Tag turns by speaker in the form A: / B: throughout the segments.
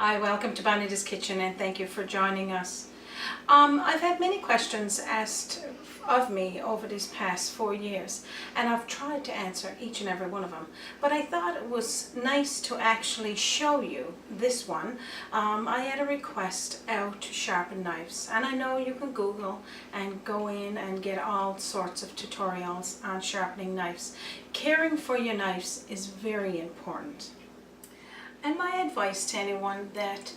A: Hi, welcome to Bonita's Kitchen and thank you for joining us. I've had many questions asked of me over these past 4 years and I've tried to answer each and every one of them. But I thought it was nice to actually show you this one. I had a request out to sharpen knives, and I know you can Google and go in and get all sorts of tutorials on sharpening knives. Caring for your knives is very important. And my advice to anyone that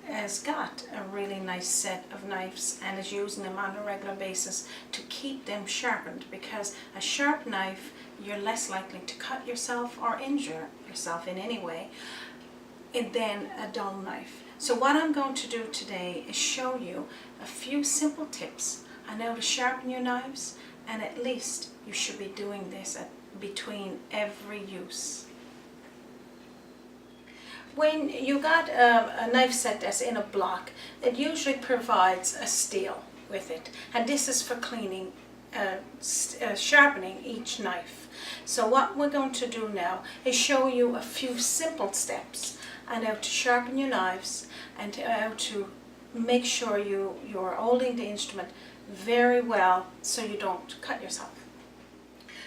A: has got a really nice set of knives and is using them on a regular basis to keep them sharpened, because a sharp knife, you're less likely to cut yourself or injure yourself in any way than a dull knife. So what I'm going to do today is show you a few simple tips on how to sharpen your knives, and at least you should be doing this between every use. When you got a knife set that's in a block, it usually provides a steel with it, and this is for cleaning, sharpening each knife. So what we're going to do now is show you a few simple steps on how to sharpen your knives and how to make sure you're holding the instrument very well so you don't cut yourself.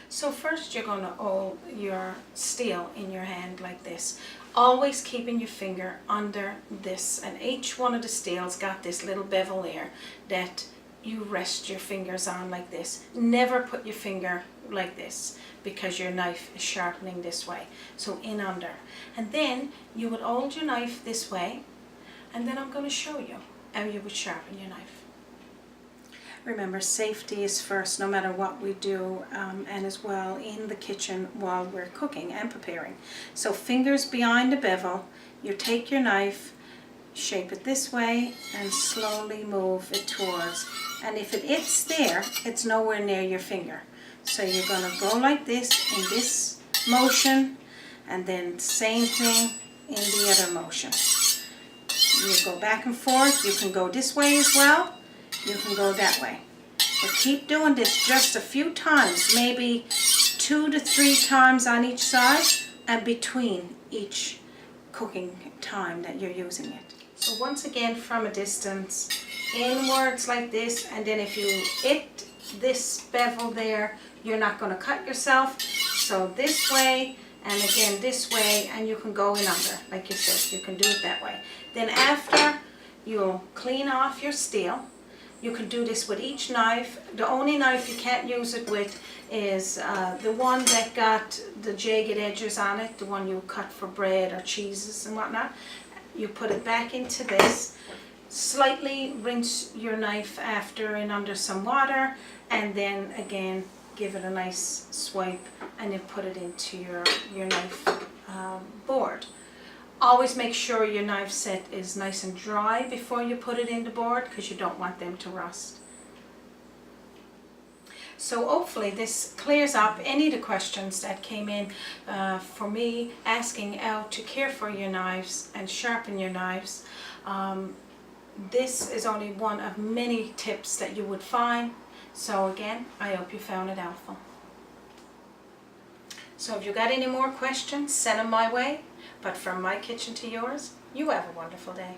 A: So first you're going to hold your steel in your hand like this, always keeping your finger under this, and each one of the steels got this little bevel there that you rest your fingers on like this. Never put your finger like this because your knife is sharpening this way, so in under. And then you would hold your knife this way, and then I'm going to show you how you would sharpen your knife. Remember, safety is first no matter what we do, and as well in the kitchen while we're cooking and preparing. So fingers behind the bevel, you take your knife, shape it this way and slowly move it towards, and if it hits there, it's nowhere near your finger. So you're going to go like this in this motion, and then same thing in the other motion. You go back and forth. You can go this way as well. You can go that way. But keep doing this just a few times, maybe 2 to 3 times on each side and between each cooking time that you're using it. So once again, from a distance, inwards like this, and then if you hit this bevel there, you're not going to cut yourself. So this way, and again this way, and you can go in under, like you said, you can do it that way. Then after, you'll clean off your steel. You can do this with each knife. The only knife you can't use it with is the one that got the jagged edges on it, the one you cut for bread or cheeses and whatnot. You put it back into this, slightly rinse your knife after in under some water, and then again give it a nice swipe, and then put it into your knife board. Always make sure your knife set is nice and dry before you put it in the board, because you don't want them to rust. So hopefully this clears up any of the questions that came in for me asking how to care for your knives and sharpen your knives. This is only one of many tips that you would find. So again, I hope you found it helpful. So if you got any more questions, send them my way. But from my kitchen to yours, you have a wonderful day.